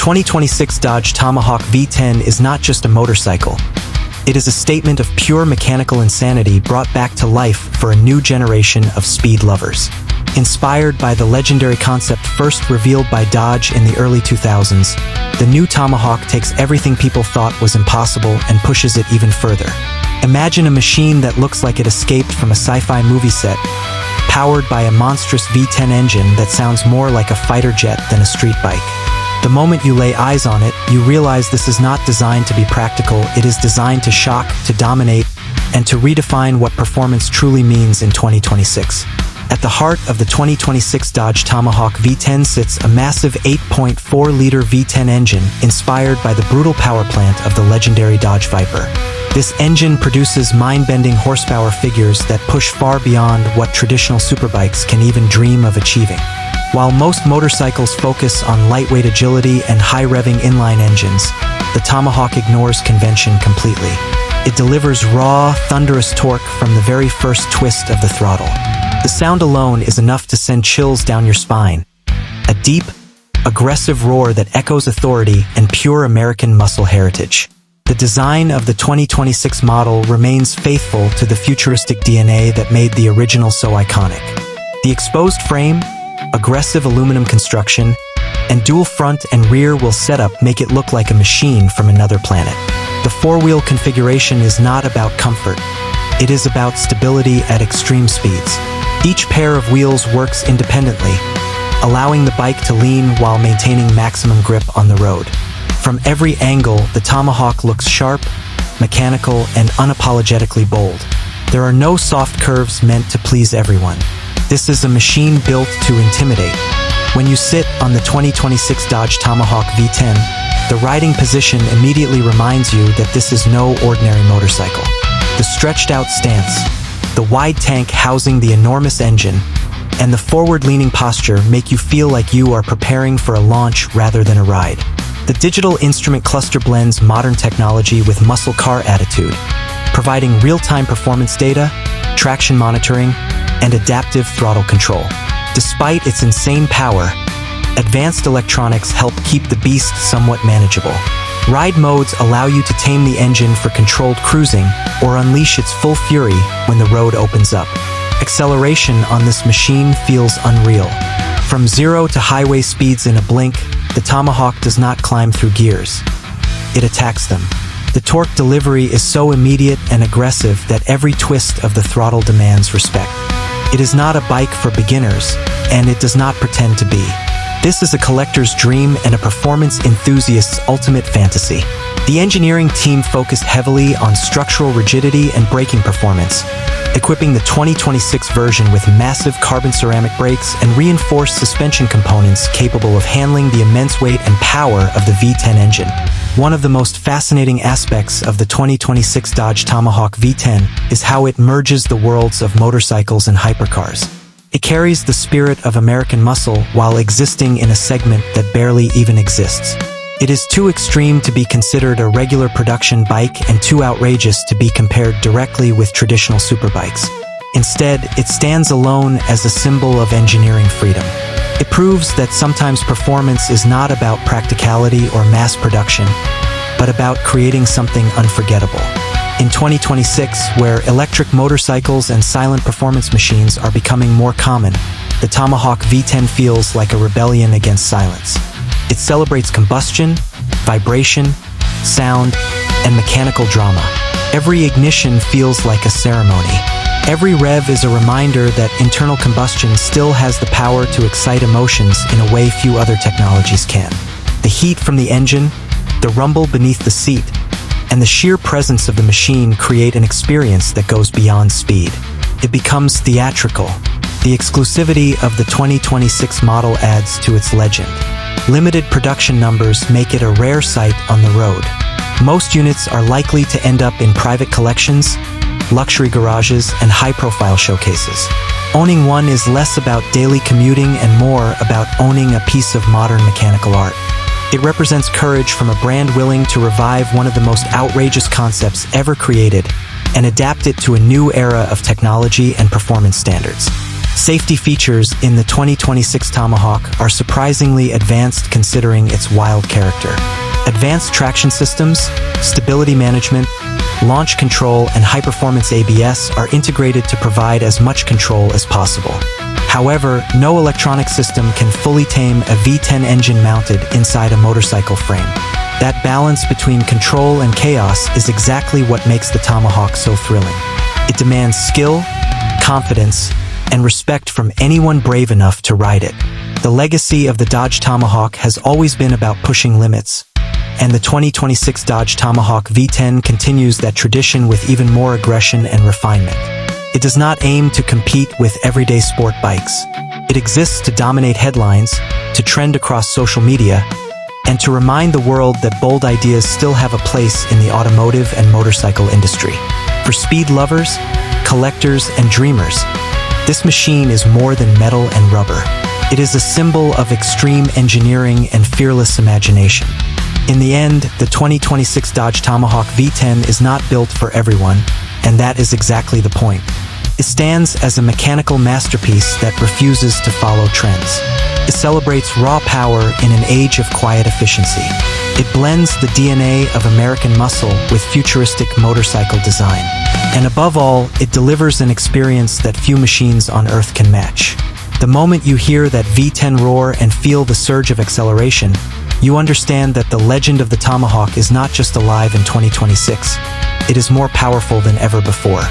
2026 Dodge Tomahawk V10 is not just a motorcycle. It is a statement of pure mechanical insanity brought back to life for a new generation of speed lovers. Inspired by the legendary concept first revealed by Dodge in the early 2000s, the new Tomahawk takes everything people thought was impossible and pushes it even further. Imagine a machine that looks like it escaped from a sci-fi movie set, powered by a monstrous V10 engine that sounds more like a fighter jet than a street bike. The moment you lay eyes on it, you realize this is not designed to be practical. It is designed to shock, to dominate, and to redefine what performance truly means in 2026. At the heart of the 2026 Dodge Tomahawk V10 sits a massive 8.4-liter V10 engine inspired by the brutal power plant of the legendary Dodge Viper. This engine produces mind-bending horsepower figures that push far beyond what traditional superbikes can even dream of achieving. While most motorcycles focus on lightweight agility and high-revving inline engines, the Tomahawk ignores convention completely. It delivers raw, thunderous torque from the very first twist of the throttle. The sound alone is enough to send chills down your spine. A deep, aggressive roar that echoes authority and pure American muscle heritage. The design of the 2026 model remains faithful to the futuristic DNA that made the original so iconic. The exposed frame, aggressive aluminum construction, and dual front and rear wheel setup make it look like a machine from another planet. The four-wheel configuration is not about comfort. It is about stability at extreme speeds. Each pair of wheels works independently, allowing the bike to lean while maintaining maximum grip on the road. From every angle, the Tomahawk looks sharp, mechanical, and unapologetically bold. There are no soft curves meant to please everyone. This is a machine built to intimidate. When you sit on the 2026 Dodge Tomahawk V10, the riding position immediately reminds you that this is no ordinary motorcycle. The stretched-out stance, the wide tank housing the enormous engine, and the forward-leaning posture make you feel like you are preparing for a launch rather than a ride. The digital instrument cluster blends modern technology with muscle car attitude, providing real-time performance data, traction monitoring, and adaptive throttle control. Despite its insane power, advanced electronics help keep the beast somewhat manageable. Ride modes allow you to tame the engine for controlled cruising or unleash its full fury when the road opens up. Acceleration on this machine feels unreal. From 0 to highway speeds in a blink, the Tomahawk does not climb through gears. It attacks them. The torque delivery is so immediate and aggressive that every twist of the throttle demands respect. It is not a bike for beginners, and it does not pretend to be. This is a collector's dream and a performance enthusiast's ultimate fantasy. The engineering team focused heavily on structural rigidity and braking performance, equipping the 2026 version with massive carbon ceramic brakes and reinforced suspension components capable of handling the immense weight and power of the V10 engine. One of the most fascinating aspects of the 2026 Dodge Tomahawk V10 is how it merges the worlds of motorcycles and hypercars. It carries the spirit of American muscle while existing in a segment that barely even exists. It is too extreme to be considered a regular production bike and too outrageous to be compared directly with traditional superbikes. Instead, it stands alone as a symbol of engineering freedom. It proves that sometimes performance is not about practicality or mass production, but about creating something unforgettable. In 2026, where electric motorcycles and silent performance machines are becoming more common, the Tomahawk V10 feels like a rebellion against silence. It celebrates combustion, vibration, sound, and mechanical drama. Every ignition feels like a ceremony. Every rev is a reminder that internal combustion still has the power to excite emotions in a way few other technologies can. The heat from the engine, the rumble beneath the seat, and the sheer presence of the machine create an experience that goes beyond speed. It becomes theatrical. The exclusivity of the 2026 model adds to its legend. Limited production numbers make it a rare sight on the road. Most units are likely to end up in private collections, luxury garages, and high-profile showcases. Owning one is less about daily commuting and more about owning a piece of modern mechanical art. It represents courage from a brand willing to revive one of the most outrageous concepts ever created and adapt it to a new era of technology and performance standards. Safety features in the 2026 Tomahawk are surprisingly advanced considering its wild character. Advanced traction systems, stability management, launch control, and high-performance ABS are integrated to provide as much control as possible. However, no electronic system can fully tame a V10 engine mounted inside a motorcycle frame. That balance between control and chaos is exactly what makes the Tomahawk so thrilling. It demands skill, confidence, and respect from anyone brave enough to ride it. The legacy of the Dodge Tomahawk has always been about pushing limits, and the 2026 Dodge Tomahawk V10 continues that tradition with even more aggression and refinement. It does not aim to compete with everyday sport bikes. It exists to dominate headlines, to trend across social media, and to remind the world that bold ideas still have a place in the automotive and motorcycle industry. For speed lovers, collectors, and dreamers, this machine is more than metal and rubber. It is a symbol of extreme engineering and fearless imagination. In the end, the 2026 Dodge Tomahawk V10 is not built for everyone, and that is exactly the point. It stands as a mechanical masterpiece that refuses to follow trends. It celebrates raw power in an age of quiet efficiency. It blends the DNA of American muscle with futuristic motorcycle design. And above all, it delivers an experience that few machines on Earth can match. The moment you hear that V10 roar and feel the surge of acceleration, you understand that the legend of the Tomahawk is not just alive in 2026, it is more powerful than ever before.